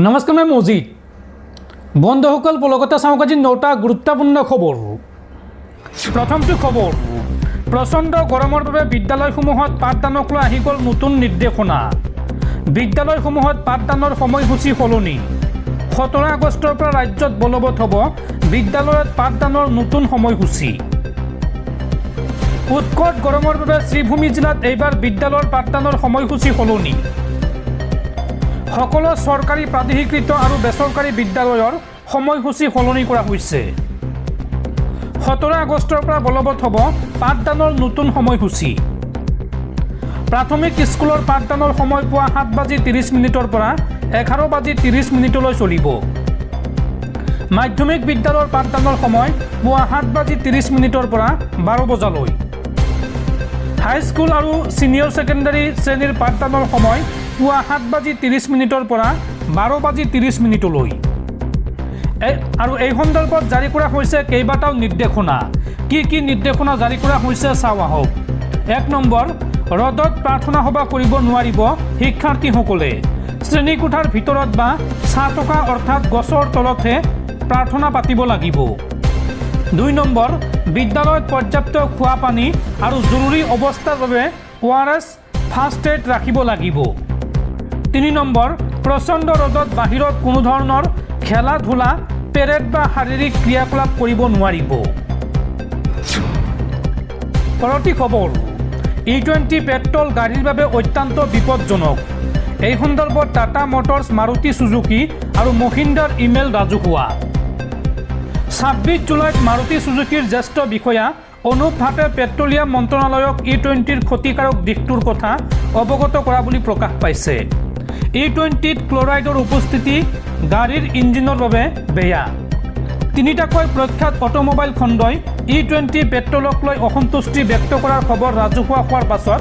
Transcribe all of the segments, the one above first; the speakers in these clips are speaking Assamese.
নমস্কাৰ মই মজিদ বন্ধুসকল পলকতে চাওক আজি 9টা গুৰুত্বপূৰ্ণ খবৰ। প্ৰথমটো খবৰ, প্ৰচণ্ড গৰমৰ বাবে বিদ্যালয়সমূহত পাঠদানক লৈ আহি গ'ল নতুন নিৰ্দেশনা। বিদ্যালয়সমূহত পাঠদানৰ সময়সূচী সলনি। 17 আগষ্টৰ পৰা ৰাজ্যত বলবৎ হ'ব বিদ্যালয়ত পাঠদানৰ নতুন সময়সূচী। উৎকট গৰমৰ বাবে শ্ৰীভূমি জিলাত এইবাৰ বিদ্যালয়ৰ পাঠদানৰ সময়সূচী সলনি। সকলো চৰকাৰী প্ৰাধিকৃত আৰু বেচৰকাৰী বিদ্যালয়ৰ সময়সূচী সলনি কৰা হৈছে। 17 আগষ্টৰ পৰা বলবৎ হ'ব পাঠদানৰ নতুন সময়সূচী। প্ৰাথমিক স্কুলৰ পাঠদানৰ সময় পুৱা 7:30 পৰা 11:30 চলিব। মাধ্যমিক বিদ্যালয়ৰ পাঠদানৰ সময় পুৱা 7:30 পৰা 12 বজালৈ। হাইস্কুল আৰু ছিনিয়ৰ ছেকেণ্ডাৰী শ্ৰেণীৰ পাঠদানৰ সময় পুৱা 7:30 পৰা 12:30 আৰু এই সন্দৰ্ভত জাৰি কৰা হৈছে কেইবাটাও নিৰ্দেশনা। কি নিৰ্দেশনা জাৰি কৰা হৈছে চাওঁ আহক। 1 নম্বৰ, ৰ'দত প্ৰাৰ্থনা সভা কৰিব নোৱাৰিব শিক্ষাৰ্থীসকলে। শ্ৰেণীকোঠাৰ ভিতৰত বা ছাঁ থকা অৰ্থাৎ গছৰ তলতহে প্ৰাৰ্থনা পাতিব লাগিব। 2 নম্বৰ, বিদ্যালয়ত পৰ্যাপ্ত খোৱা পানী আৰু জৰুৰী অৱস্থাৰ বাবে ORS ফাৰ্ষ্ট এইড ৰাখিব লাগিব। 3 নম্বৰ, প্ৰচণ্ড ৰ'দত বাহিৰত কোনো ধৰণৰ খেলা ধূলা পেৰেড বা শাৰীৰিক ক্ৰিয়াকলাপ কৰিব নোৱাৰিব। পৰৱৰ্তী খবৰ, E20 পেট্ৰল গাড়ীৰ বাবে অত্যন্ত বিপদজনক। এই সন্দৰ্ভত টাটা মটৰ্ছ, মাৰুতি চুজুকি আৰু মহিন্দ্ৰাৰ ইমেইল ৰাজহুৱা। 26 জুলাইত মাৰুতি চুজুকিৰ জ্যেষ্ঠ বিষয়া অনুপ ভাটে পেট্ৰলিয়াম মন্ত্ৰণালয়ক E20ৰ ক্ষতিকাৰক দিশটোৰ কথা অৱগত কৰা বুলি প্ৰকাশ পাইছে। E20ত ক্লৰাইডৰ উপস্থিতি গাড়ীৰ ইঞ্জিনৰ বাবে বেয়া। 3টাকৈ প্ৰখ্যাত অটোমোবাইল খণ্ডই E20 পেট্ৰলক লৈ অসন্তুষ্টি ব্যক্ত কৰাৰ খবৰ ৰাজহুৱা হোৱাৰ পাছত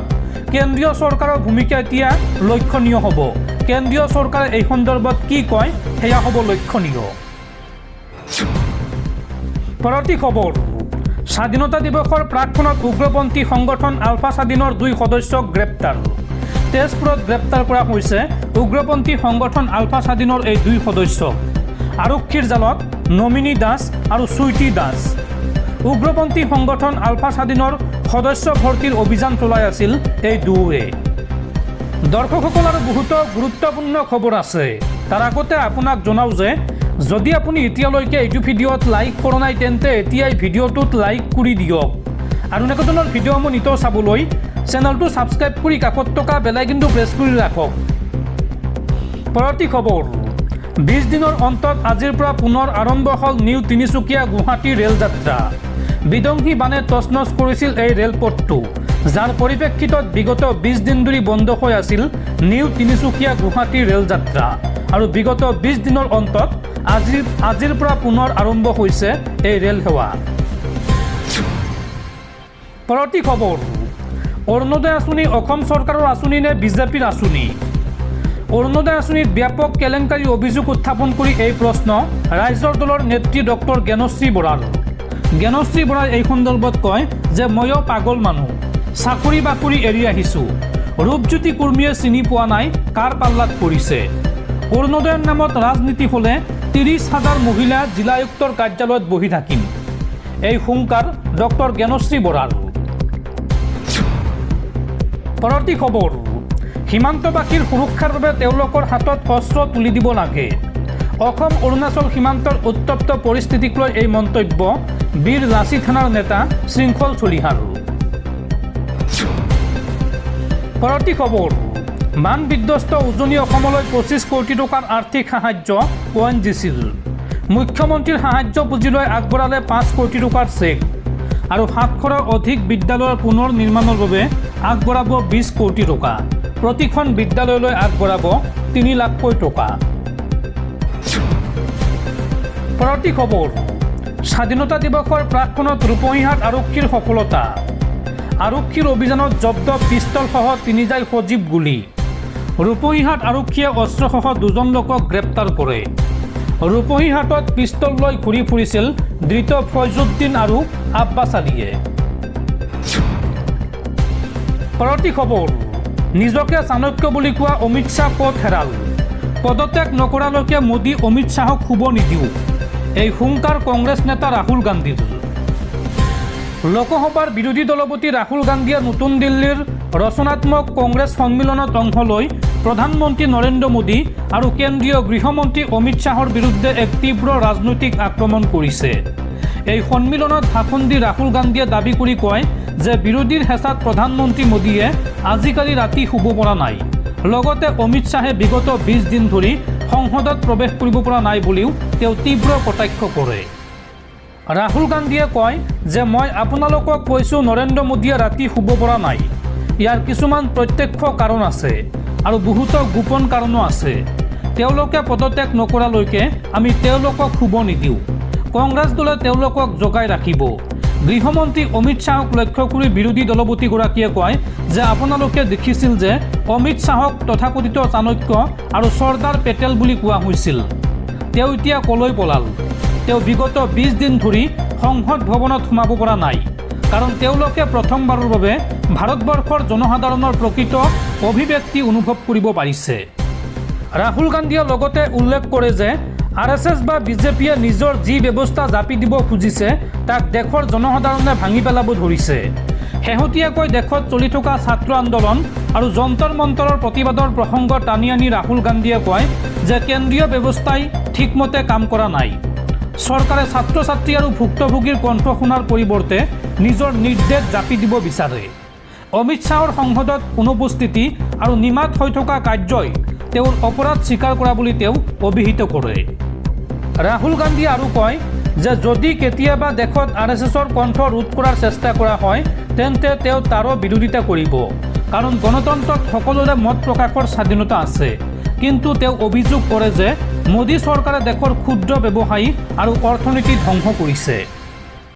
কেন্দ্ৰীয় চৰকাৰৰ ভূমিকা এতিয়া লক্ষণীয় হ'ব। কেন্দ্ৰীয় চৰকাৰে এই সন্দৰ্ভত কি কয় সেয়া হ'ব লক্ষণীয়। পৰৱৰ্তী খবৰ, স্বাধীনতা দিৱসৰ প্ৰাকক্ষণত উগ্ৰপন্থী সংগঠন আলফা স্বাধীনৰ 2 সদস্যক গ্ৰেপ্তাৰ। তেজপুৰত গ্ৰেপ্তাৰ কৰা হৈছে উগ্ৰপন্থী সংগঠন আলফা স্বাধীনৰ এই 2 সদস্যক। আৰক্ষীৰ জালত নমিনী দাস আৰু চুইটি দাস। উগ্ৰপন্থী সংগঠন আলফা স্বাধীনৰ সদস্য ভৰ্তিৰ অভিযান চলাই আছিল এই দুয়োৱে। দৰ্শকসকল, আৰু বহুতো গুৰুত্বপূৰ্ণ খবৰ আছে। তাৰ আগতে আপোনাক জনাওঁ যে যদি আপুনি এতিয়ালৈকে এইটো ভিডিঅ'ত লাইক কৰা নাই তেন্তে এতিয়াই ভিডিঅ'টোত লাইক কৰি দিয়ক। আৰু এনেকুৱা ধৰণৰ ভিডিঅ'সমূহ নিতৌ চাবলৈ চেনেলটো ছাবস্ক্ৰাইব কৰি কাষত থকা বেল আইকনটো প্ৰেছ কৰি ৰাখক। পৰৱৰ্তী খবৰ, 20 দিনৰ অন্তত আজিৰ পৰা পুনৰ আৰম্ভ হ'ল নিউ তিনিচুকীয়া গুৱাহাটী ৰেল যাত্ৰা। বিধ্বংসী বানে তছনছ কৰিছিল এই ৰেলপথটো, যাৰ পৰিপ্ৰেক্ষিতত বিগত 20 দিন ধৰি বন্ধ হৈ আছিল নিউ তিনিচুকীয়া গুৱাহাটী ৰেল যাত্ৰা। আৰু বিগত 20 দিনৰ অন্তত আজিৰ পৰা পুনৰ আৰম্ভ হৈছে এই ৰেল সেৱা। পৰৱৰ্তী খবৰ, অৰুণোদয় আঁচনি অসম চৰকাৰৰ আঁচনি নে বিজেপিৰ আঁচনি? অৰুণোদয় আঁচনিত ব্যাপক কেলেংকাৰী অভিযোগ উত্থাপন কৰি এই প্ৰশ্ন ৰাইজৰ দলৰ নেত্ৰী ডক্টৰ জ্ঞানশ্ৰী বৰাৰ। জ্ঞানশ্ৰী বৰাই এই সন্দৰ্ভত কয় যে ময়ো পাগল মানুহ, চাকৰি বাকৰি এৰি আহিছোঁ। ৰূপজ্যোতি কুৰ্মীয়ে চিনি পোৱা নাই কাৰ পাল্লাত পৰিছে। অৰুণোদয়ৰ নামত ৰাজনীতি হ'লে 30,000 মহিলা জিলায়ুক্তৰ কাৰ্যালয়ত বহি থাকিম। এই হুংকাৰ ডক্টৰ জ্ঞানশ্ৰী বৰাৰ। পৰৱৰ্তী খবৰ, সীমান্তবাসীৰ সুৰক্ষাৰ বাবে তেওঁলোকৰ হাতত অস্ত্ৰ তুলি দিব লাগে। অসম অৰুণাচল সীমান্তৰ উত্তপ্ত পৰিস্থিতিক লৈ এই মন্তব্য বীৰ লাচি থানাৰ নেতা শৃংখল চলিহাৰ। পৰৱৰ্তী খবৰ, বান বিধ্বস্ত উজনি অসমলৈ 25 কোটি টকাৰ আৰ্থিক সাহায্য ONGCৰ। মুখ্যমন্ত্ৰীৰ সাহায্য পুঁজিলৈ আগবঢ়ালে 5 কোটি টকাৰ চেক। আৰু 700ৰো অধিক বিদ্যালয়ৰ পুনৰ নিৰ্মাণৰ বাবে আগবঢ়াব 20 কোটি টকা। প্ৰতিখন বিদ্যালয়লৈ আগবঢ়াব 3 লাখকৈ টকা। পৰৱৰ্তী খবৰ, স্বাধীনতা দিৱসৰ প্ৰাকক্ষণত ৰূপহীহাট আৰক্ষীৰ সফলতা। আৰক্ষীৰ অভিযানত জব্দ পিষ্টলসহ 3 জাই সজীৱ গুলী। ৰূপহীহাট আৰক্ষীয়ে অস্ত্ৰসহ 2জন লোকক গ্ৰেপ্তাৰ কৰে। ৰূপহীহাটত পিষ্টল লৈ ঘূৰি ফুৰিছিল ধৃত ফয়জুদ্দিন আৰু আব্বাছ আলীয়ে। পৰৱৰ্তী খবৰ, নিজকে চাণক্য বুলি কোৱা অমিত শ্বাহ ক'ত হেৰাল? পদত্যাগ নকৰালৈকে মোদী অমিত শ্বাহক শুব নিদিওঁ, এই হুংকাৰ কংগ্ৰেছ নেতা ৰাহুল গান্ধীৰ। লোকসভাৰ বিৰোধী দলপতি ৰাহুল গান্ধীয়ে নতুন দিল্লীৰ ৰচনাত্মক কংগ্ৰেছ সন্মিলনত অংশ লৈ প্ৰধানমন্ত্ৰী নৰেন্দ্ৰ মোদী আৰু কেন্দ্ৰীয় গৃহমন্ত্ৰী অমিত শ্বাহৰ বিৰুদ্ধে এক তীব্ৰ ৰাজনৈতিক আক্ৰমণ কৰিছে। এই সন্মিলনত ভাষণ দি ৰাহুল গান্ধীয়ে দাবী কৰি কয় যে বিৰোধীৰ হেঁচাত প্ৰধানমন্ত্ৰী মোদীয়ে আজিকালি ৰাতি শুব পৰা নাই। লগতে অমিত শ্বাহে বিগত 20 দিন ধৰি সংসদত প্ৰৱেশ কৰিব পৰা নাই বুলিও তেওঁ তীব্ৰ কটাক্ষ কৰে। ৰাহুল গান্ধীয়ে কয় যে মই আপোনালোকক কৈছোঁ নৰেন্দ্ৰ মোদীয়ে ৰাতি শুব পৰা নাই। ইয়াৰ কিছুমান প্ৰত্যক্ষ কাৰণ আছে আৰু বহুতো গোপন কাৰণো আছে। তেওঁলোকে পদত্যাগ নকৰালৈকে আমি তেওঁলোকক শুব নিদিওঁ। কংগ্ৰেছ দলে তেওঁলোকক জগাই ৰাখিব। গৃহমন্ত্ৰী অমিত শ্বাহক লক্ষ্য কৰি বিৰোধী দলপতিগৰাকীয়ে কয় যে আপোনালোকে দেখিছিল যে অমিত শ্বাহক তথাকথিত চাণক্য আৰু চৰ্দাৰ পেটেল বুলি কোৱা হৈছিল। তেওঁ এতিয়া কলৈ পলাল? তেওঁ বিগত 20 দিন ধৰি সংসদ ভৱনত সোমাব পৰা নাই, কাৰণ তেওঁলোকে প্ৰথমবাৰৰ বাবে ভাৰতবৰ্ষৰ জনসাধাৰণৰ প্ৰকৃত অভিব্যক্তি অনুভৱ কৰিব পাৰিছে। ৰাহুল গান্ধীয়ে লগতে উল্লেখ কৰে যে RSS বা বিজেপিয়ে নিজৰ যি ব্যৱস্থা জাপি দিব খুজিছে তাক দেশৰ জনসাধাৰণে ভাঙি পেলাব ধৰিছে। শেহতীয়াকৈ দেশত চলি থকা ছাত্ৰ আন্দোলন আৰু যন্তৰ মন্তৰৰ প্ৰতিবাদৰ প্ৰসংগ টানি আনি ৰাহুল গান্ধীয়ে কয় যে কেন্দ্ৰীয় ব্যৱস্থাই ঠিকমতে কাম কৰা নাই। চৰকাৰে ছাত্ৰ ছাত্ৰী আৰু ভুক্তভোগীৰ কণ্ঠ শুনাৰ পৰিৱৰ্তে নিজৰ নিৰ্দেশ জাপি দিব বিচাৰে। অমিত শ্বাহৰ সংসদত অনুপস্থিতি আৰু নিমাত হৈ থকা কাৰ্যই তেওঁৰ অপৰাধ স্বীকাৰ কৰা বুলি তেওঁ অভিহিত কৰে। ৰাহুল গান্ধীয়ে আৰু কয় যে যদি কেতিয়াবা দেশত RSSৰ কণ্ঠ ৰোধ কৰাৰ চেষ্টা কৰা হয় তেন্তে তেওঁ তাৰো বিৰোধিতা কৰিব, কাৰণ গণতন্ত্ৰত সকলোৰে মত প্ৰকাশৰ স্বাধীনতা আছে। কিন্তু তেওঁ অভিযোগ কৰে যে মোদী চৰকাৰে দেশৰ ক্ষুদ্ৰ ব্যৱসায়ী আৰু অৰ্থনীতি ধ্বংস কৰিছে।